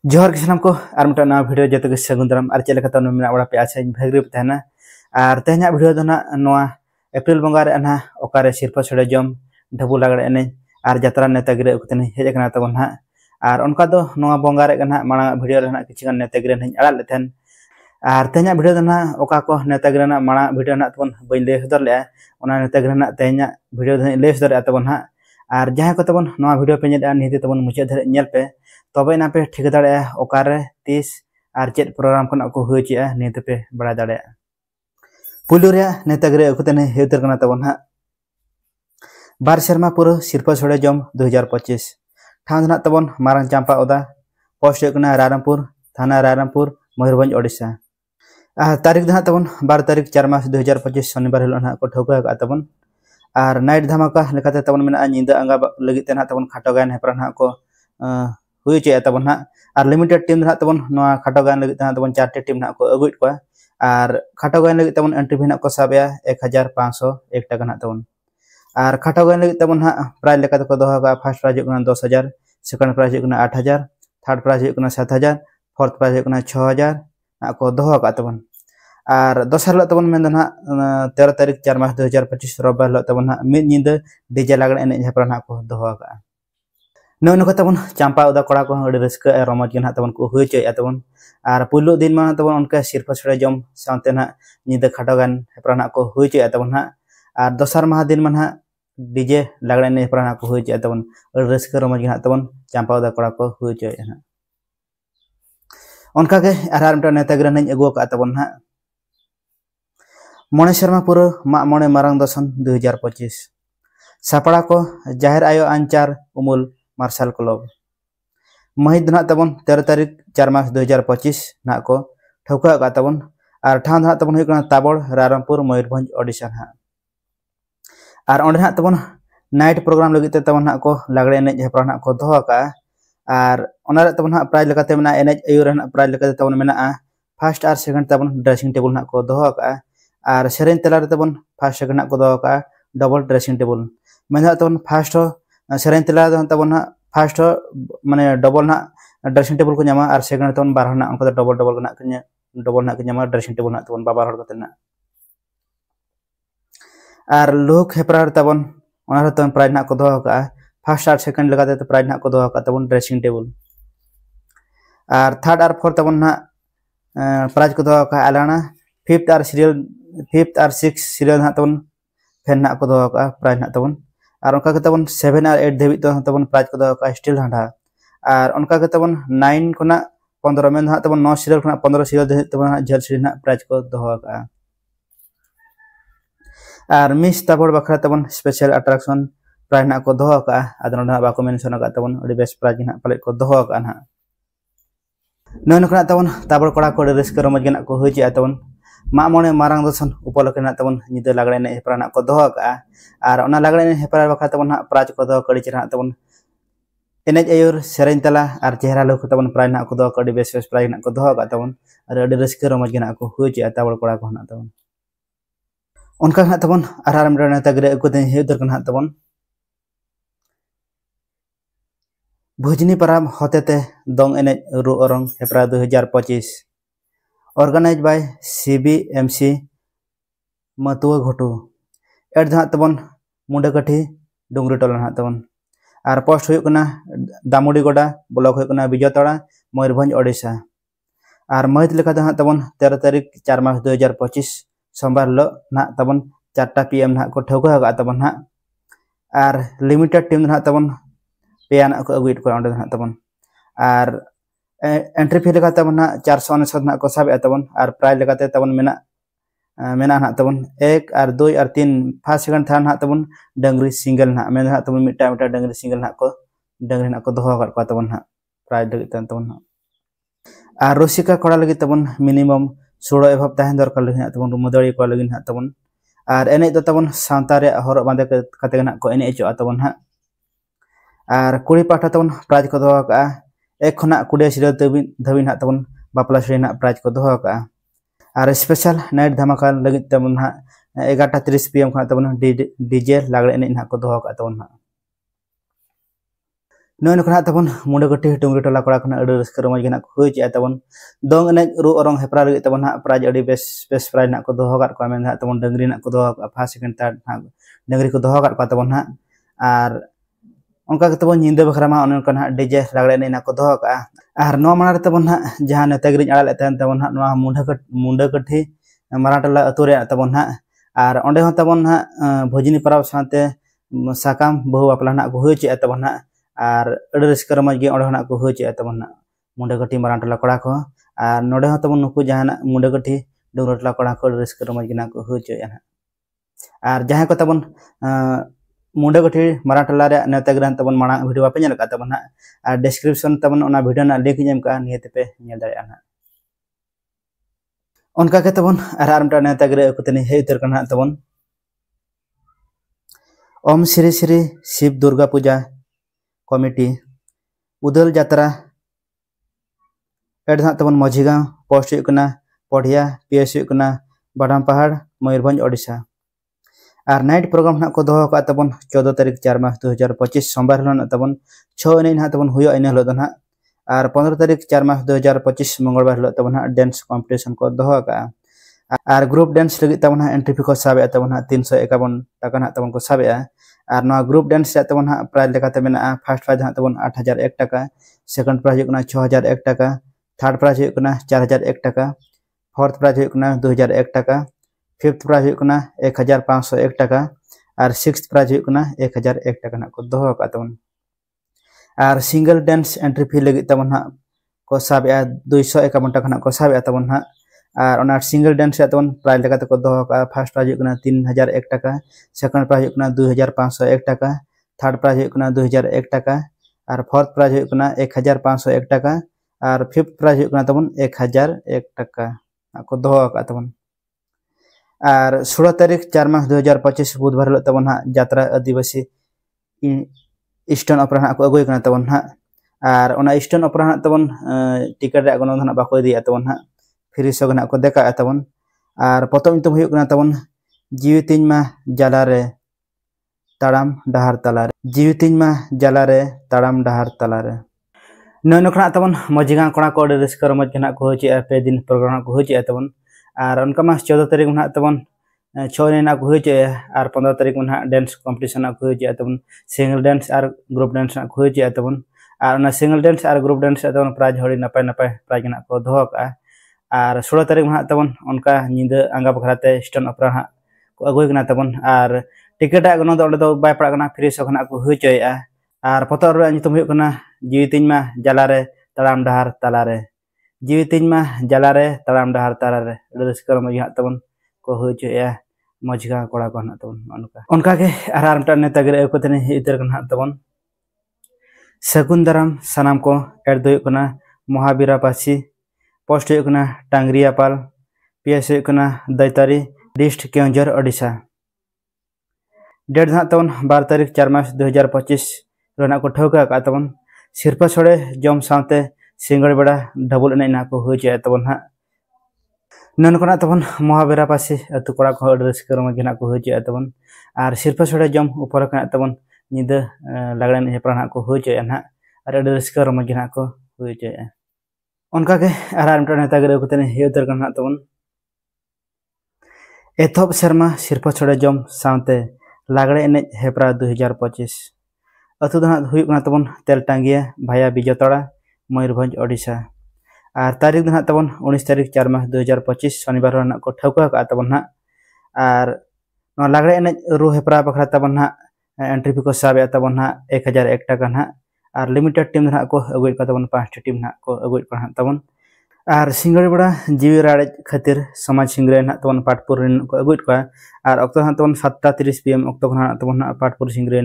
जोहर के सानम को आर मिटा नवा वीडियो जते के सगुन दाराम आर चेले खता नो मेना बड़ा पे आछा भागरी तहना आर तेहना वीडियो दना नवा एप्रिल बंगा रे अना ओकारे सिरपा छड़े जम ढबु लागड़े एने आर जत्रा नेतागिरे उकतने हेज कना तबन हा आर उनका दो नवा बंगा रे कना माना वीडियो रे ना किछि नेतागिरे हन आड़ा लेथन आर तेहना वीडियो दना ओका को नेतागिरे ना माना वीडियो ना तबन बइन ले हदर ले ओना नेतागिरे ना तेहना वीडियो दन ले हदर तबन हा आर जहां को तबन नवा वीडियो पे नेदा निते तबन मुचे धरे नेल पे तबे ना पे ठीक दाड़े ओकारे तीस आर चेत प्रोग्राम खन को होचिया नेते पे बड़ा दाड़े पुलु रे नेतागिरे उकतने हेतर कना तबन हा बार शर्मा पुरो सिरपा छोड़े जम 2025 ठान ना तबन मारंग चांपा ओदा पोस्ट कना रारामपुर थाना रारामपुर मयूरभंज ओडिशा तारीख दहा तबन 12 तारीख 4 मार्च 2025 शनिवार हिलो ना को ठोका का तबन आर नाइट धमाका लेकाते तबन मेना निंदा अंगा लगित ना तबन खाटो गान हेपरा ना को हुई चे तबन हा आर लिमिटेड टीम ना तबन नवा खाटो गान लगित ना तबन 4 टीम ना को अगुइट को आर खाटो गान लगित तबन एंट्री फी ना को साबया 1501 टाका ना तबन आर खाटो गान लगित तबन हा प्राइज लेकाते को दोहा का फर्स्ट प्राइज हुकना 10000 सेकंड प्राइज हुकना 8000 थर्ड प्राइज हुकना 7000 फोर्थ प्राइज हुकना 6000 ना को दोहा का तबन आर दोसर लो तबन मेन ना 13 तारीख 4 मार्च 2025 रविवार लो तबन हा मिड निंदा डीजे लागण एने हेपरा ना को दोहा का नो नको तबन चांपा उदा कोड़ा को अड़ी रस्क रमज गन तबन को हुई चे तबन आर पुलो दिन मा तबन उनका सिरफा छड़े जम सानते ना निंदा खाटो गान हेपरा ना को हुई चे तबन हा आर दोसर माह दिन मा डीजे लागण एने हेपरा ना को हुई चे तबन अड़ी रस्क रमज गन तबन चांपा उदा कोड़ा को हुई चे हा उनका के आर मिटा नेतागिरे नई अगुआ का तबन हा मोने शर्मा पुरो मा मोने मारंग दसन 2025 सापड़ा को जाहिर आयो अंचार उमुल मार्शल क्लब महिद ना तबन 13 तारीख 4 मार्च 2025 ना को ठौका का तबन आर ठान ना तबन हुई ताबड़ रारामपुर मयूरभंज ओडिशा ना आर ओंडे ना तबन नाइट प्रोग्राम लगित तबन ना को लागड़े एने हेपरा ना को दोहा का आर ओना रे तबन प्राइज लेकाते मेना एने अयुर ना प्राइज लेकाते तबन मेना फर्स्ट आर सेकंड तबन ड्रेसिंग टेबल ना को दोहा का आर सेरेन तला रे तबन फर्स्ट सेकंड ना को दोहा का डबल ड्रेसिंग टेबल मेना तबन फर्स्ट सेरेन तला तबन फर्स्ट माने डबल ना ड्रेसिंग टेबल को न्यामा आर सेकंड तबन बार ना उनको डबल डबल ना कन्या डबल ना न्यामा ड्रेसिंग टेबल ना तबन बाबार हर कते ना आर लोक हेपरा तबन ओना रे तबन प्राइज ना को दोहा का फर्स्ट आर सेकंड लगाते तो प्राइज ना को दोहा का तबन ड्रेसिंग टेबल आर थर्ड आर फोर्थ तबन ना प्राइज को दोहा का आलाना फिफ्थ आर सिक्स सीरियल ना तबन फैन ना को दोहा का प्राइज ना तबन आर उनका के तबन 7 आर 8 देवी तो तबन प्राइज को दोहा का स्टील हांडा आर उनका के तबन 9 खुना 15 में तबन 9 सीरियल खुना 15 सीरियल तबन झल सीरियल ना प्राइज को दोहा का are miss ताबड़ Bakhra तबन special attraction prize ना को दोहा का आदन ना बाको मेंशन का तबन अडी बेस्ट प्राइज ना पले को दोहा का ना नो नकना तबन ताबड़ कोड़ा को रिस्क रमज गना को होई जे तबन मा मोने मारंग दसन उपलक्षे ना तबन निदा लागड़े ने हेपरा ना को दोहा का आर ओना लागड़े ने हेपरा बखरा तबन प्राइज को दोहा कड़ी चरा तबन एनेज अयुर सेरेन तला आर चेहरा लोक तबन प्राइज ना को दोहा कड़ी बेस्ट प्राइज ना को दोहा का तबन आर अडी रिस्क रमज गना को होई जे ताबड़ कोड़ा को ना तबन उनका ना तबन आर मिटा नेतागिरे को दिन हेदर कना तबन भुजनी पराब होतेते दोंग एने रु ओरंग हेपरा 2025 ऑर्गेनाइज बाय CBMC मतुआ घोटू एड धा तबन मुंडकठी डुंगरी टोला ना तबन आर पोस्ट हुई कना दामुडी गोडा ब्लॉक हुई कना विजयतड़ा मयूरभंज ओडिशा आर महित लेखा धा तबन 13 तारीख 4 मार्च 2025 सोमवार लो ना तबन 4 PM ना को ठौका का तबन हा आर लिमिटेड टीम ना तबन पेया ना को अगुइट को ओंडे ना तबन आर एंट्री फी लेका तबन 469 ना को साबे तबन आर प्राइज लेकाते तबन मेना मेना ना तबन 1 आर 2 आर 3 फर्स्ट सेकंड थर्ड ना तबन डंगरी सिंगल ना मेन ना तबन मिटा मिटा डंगरी सिंगल ना को दोहा का तबन हा प्राइज लगित तबन आर रसिका कोड़ा लगित तबन मिनिमम 16 एभब ताहेन दरकार लगित तबन रुमदड़ी को लगित तबन आर एने दो तबन सांता रे हर बांधे कते ना को एने चो तबन हा आर कुड़ी पाठा तबन प्राइज को दोहा का एक खना कुड़े सीरियल धबिन हा तबन बापला श्री ना प्राइज को दोहा का आर स्पेशल नाइट धमाका लगित तबन हा 11:30 PM खना तबन डीजे लागड़े एने ना को दोहा का तबन हा नय नखना तबन मुंडे गटी डुंगरी टोला कड़ा खना अड़ी रस्कर रमज गेना हुई चे तबन दंग एने रु अरंग हेपरा लगे तबन हा प्राइज अड़ी बेस बेस प्राइज ना को दोहो गात को मेन हा तबन डंगरी ना को दोहो फर्स्ट सेकंड थर्ड हा डंगरी को दोहो गात को तबन हा आर उनका के तबन निंदे बखरा मा अन कन हा डीजे लागड़े ने ना को दोहो का आर नो माना तबन हा जहां नेतागिरी आड़ा ले तबन हा नो मुंडे गटी मराठला अतु रे तबन हा आर ओंडे हो तबन हा भोजनी परब साथे साकाम बहु बापला ना को हुई चे तबन हा और अड़ी रस्कर रमज गे ओंडे को हुई चे तबन मुंडे गटी मराठला कड़ा को और नोडे हो तबन नुकु जहां मुंडे गटी डुंगरटला कड़ा को अड़ी रस्कर रमज गे को हुई चे और जहां को तबन मुंडे गटी मराठला रे नेतागिरान तबन मांग वीडियो पे नेल का तबन और डिस्क्रिप्शन तबन ओना वीडियो ना लिंक एम का नियते पे नेल दाड़े ना उनका के तबन आर मटा नेतागिरी अकुतनी हे उतर कना तबन ओम श्री श्री शिव दुर्गा पूजा कमिटी उदल जात्रा एड तबन मझीगांव पोस्ट पढ़िया पीएस बादाम पहाड़ मयूरभंज ओडिशा और नाइट प्रोग्राम ना को दोहो का तबन 14 तारीख 4 मार्च 2025 सोमवार हिलो तबन 6 एने ना तबन हुयो इन हिलो ना और 15 तारीख 4 मार्च 2025 मंगलवार हिलो तबन डांस कॉम्पिटिशन को दोहो का और ग्रुप डांस लगी तबन एंट्री फी को साबे तबन 351 टाका ना तबन को साबे और ना ग्रुप डांस तबन प्राइज लेकाते मेना फर्स्ट प्राइज तबन 8001 टाका सेकंड प्राइज 6001 टाका थर्ड प्राइज 4001 टाका फोर्थ प्राइज 2001 टाका फिफ्थ प्राइज 1501 टाका और सिक्स्थ प्राइज 1001 टाका ना को दोहो का तबन और सिंगल डांस एंट्री फी लगी तबन को साबे 251 टाका ना को साबे तबन और ओना सिंगल डांस तबन प्राइज लेकाते को दोहो का फर्स्ट प्राइज 3001 टाका सेकंड प्राइज 2501 टाका थर्ड प्राइज 2001 टाका और फोर्थ प्राइज 1501 टाका और फिफ्थ प्राइज तबन 1001 टाका को दोहो का तबन और 16 तारीख 4 मार्च 2025 बुधवार हिलो तबन यात्रा आदिवासी ईस्टर्न ओपेरा को अगुई तबन और ओना ईस्टर्न ओपेरा तबन टिकट रे गणना बाको इदी तबन फ्री शो को देखा तबन और प्रथम तुम हुई तबन जीवी तीन मा जाला रे ताड़ाम डाहार तला रे जीवी तीन मा जाला रे ताड़ाम डाहार तला रे नय नखना तबन मझीगांव कड़ा को अड़ी रस्कर रमज के को हुई पे दिन प्रोग्राम को हुई तबन और उनका मास 14 तारीख में तबन 6 दिन को हुई और 15 तारीख में डांस कॉम्पिटिशन को हुई तबन सिंगल डांस और ग्रुप डांस को हुई तबन और सिंगल डांस और ग्रुप डांस तबन प्राइज हड़ी नपाय नपाय प्राइज को दोहो का और 16 तारीख में तबन उनका निंदा आंगा बखराते ईस्टर्न ओपेरा को अगुई तबन और टिकट गणना दो बै पड़ा फ्री शो को हुई और पतर नितुम जीवी तीन मा जाला रे ताड़ाम डाहार तला रे जीवी तीन मा जाला रे ताड़ाम डाहार तला रे रस्कर रमज तबन को हुई मझीगांव कड़ा को तबन उनका के आर मटा नेतागिरी अकुतनी हे उतर तबन सगुन दाराम सानाम को एड दो महावीरा पासी post Tangariapal PS Daitari district Keonjhar Odisha date तबन 12 तारीख 4 मार्च 2025 को ठौका का तबन सिरपा छोड़े जम साथे सिंगड़ बेड़ा डबल एने को हुई तबन ननकना तबन महावीरा पासी अतु कड़ा को रस्कर रमज को हुई तबन और सिरपा छोड़े जम ऊपर तबन निंदा लागड़े हेपरा को हुई और अड़ी रस्कर रमज को हुई उनका के आर मटा नेतागिरी को हे उतर तबन एथब शर्मा सिरपा छोड़े जम साथे लागड़े एने हेपरा 2025 अतु हुई तबन तेलटांगिया भाया बिजतड़ा मयूरभंज ओडिशा और तारीख तबन 19 तारीख 4 मार्च 2025 शनिवार को ठौका का तबन और लागड़े एने रु हेपरा बखरा तबन एंट्री फी को साबे तबन 1001 टाका और लिमिटेड टीम को अगुई तबन 5 टीम को अगुई तबन और सिंगड़ बेड़ा जीवी राड़े खातिर समाज सिंगरे तबन पाटपुर को अगुई और अक्त तबन 7:30 PM अक्त तबन पाटपुर सिंगरे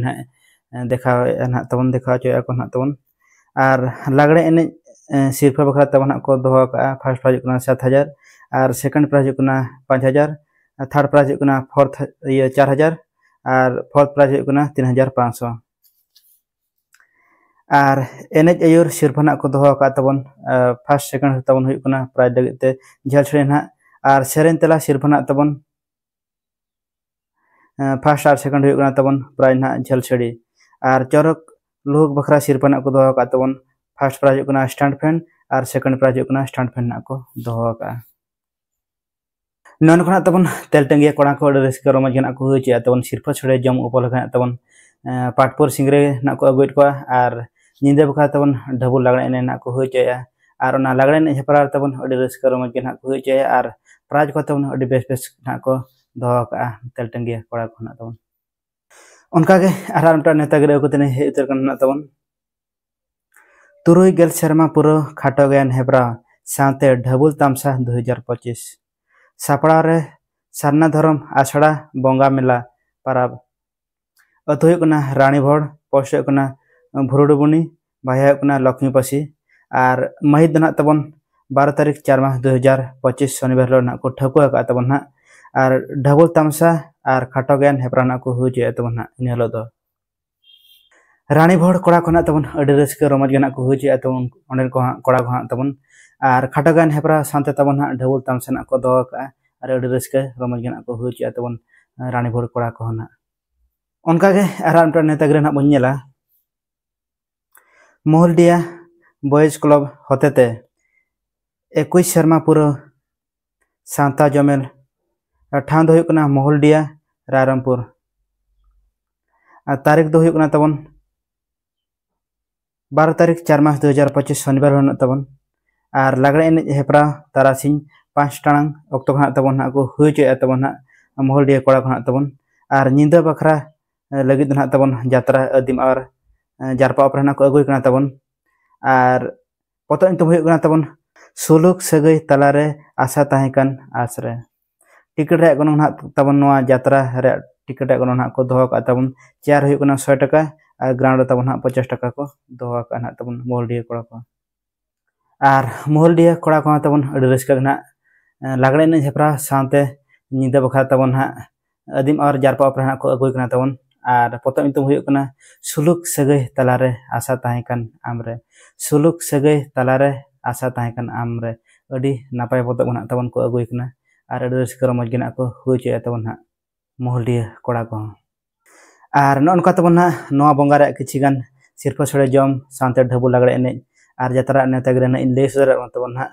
देखा तबन देखा को तबन और लागड़े एने सिरफा बखरा तबन को दोहो का फर्स्ट प्राइज 7000 और second prize 5000 third prize fourth 4000 और फोर्थ प्राइज 3500 और एनेज आयुर सिरफा को दोहो का तबन फर्स्ट सेकंड तबन हुई प्राइज लगे झेल छड़े और सेरेन तेला सिरफा तबन फर्स्ट और सेकंड हुई तबन प्राइज झेल छड़ी और चरक लुक बखरा सिरपा को दोहो का तबन फर्स्ट प्राइज होना स्टैंड फैन और सेकंड प्राइज होना स्टैंड फैन को दोहो का नन खना तबन तेलटंगिया कोड़ा को रस्क रमज गना को हुचे तबन सिरपा छड़े जम उपलखा तबन पाटपुर सिंगरे ना को अगुइट को और निंदे बखरा तबन ढबुल लागड़े एने ना को हुचे और ना लागड़े ने हेपरा तबन अडी रस्क रमज गना को हुचे और प्राइज को तबन अडी बेस बेस ना को दोहो का तेलटंगिया कोड़ा को ना तबन उनका के आराम टा नेता गिरे को तने हे उतर कना तबन तुरुई गेल शर्मा पुरो खाटो गयान हेब्रा साते ढबुल तामसा 2025 सापड़ा रे सारना धरम आछड़ा बंगा मेला पाराब अतो हुकना रानीभोड़ पोस्ट हुकना भुरुडुबुनी भाया हुकना लक्ष्मीपसी और महित दना तबन 12 तारीख 4 माह 2025 शनिवार लो ना को ठकुआ का तबन ना और ढबुल तामसा और खाटो गयान हेब्रा ना को हुजे तबन ना इनहलो दो रानीभोड़ कोड़ा को तबन अडी रस्क रमज गना को हुजे तबन ओंडे को कोड़ा को तबन और खाटो गयान हेब्रा सानते तबन ना ढबुल तामसा ना को दो का और अडी रस्क रमज गना को हुजे तबन रानीभोड़ कोड़ा को ना उनका के आराम टा नेता गिरे ना बन नेला मोहलडिया बॉयज क्लब होतेते 21 शर्मा पुरो सांता जमेल ठान दो हुकना मोहलडिया रायरमपुर तारीख दो हुकना तबन 12 तारीख 4 माह 2025 शनिवार होना तबन और लागड़े एनेज हेपरा तारासिंह 5 टांग अक्तो खना तबन ना को हुचे तबन ना मोहलडिया कोड़ा खना तबन और निंदा बखरा लगिद ना तबन यात्रा अदिम और जारपा अपना को अगुई कना तबन और पतो इंतम हुकना तबन सुलुक सगई तलारे आशा ताहेकन आसरे टिकट रे गनो ना तबन नोआ यात्रा रे टिकट रे गनो ना को दोहो का तबन चेयर हुकना 100 टाका और ग्राउंड तबन 50 टाका को दोहो का ना तबन मोहलडिया कोड़ा को और मोहलडिया कोड़ा को तबन अडी रस्क ना लागड़े ने झपरा सानते निंदा बखरा तबन हा अदिम और जारपा अपना को अगुई कना तबन और पतो इंतम हुकना सुलुक सगई तलारे आशा ताहेकन आमरे सुलुक सगई तलारे आशा ताहेकन आमरे अडी नापाय पतो बना तबन को अगुई कना और अडी रस्क रमज गना को हुचे तबन हा मोहलडिया कोड़ा को और नोनका तबन हा नोआ बंगा रे किछि गान सिरफा छड़े जम सानते ढबुल लागड़े एने और जतरा नेता गिरे ना इन ले सदर तबन हा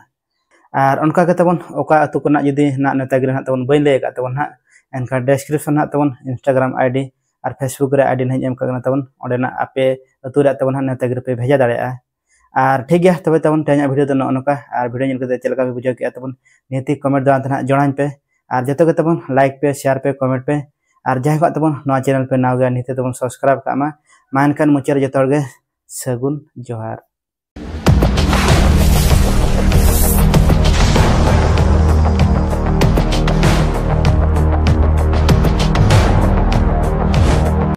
और उनका के तबन ओका अतु को ना जदी ना नेता गिरे ना तबन बइन ले का तबन हा एनका डिस्क्रिप्शन ना तबन इंस्टाग्राम आईडी और फेसबुक रे आईडी नहीं एम का तबन ओडे ना आपे अतु रे तबन हा नेता गिरे पे भेजा दाड़े और ठीक गया तबे तबन तेना वीडियो दो नोका और वीडियो नेल के चलका भी बुझा के तबन निति कमेंट दाना जणान पे और जतो के तबन लाइक पे शेयर पे कमेंट पे और जहां को तबन नवा चैनल पे नाव गया निति तबन सब्सक्राइब का मा मानकन मुचर जतो गे सगुन जोहार।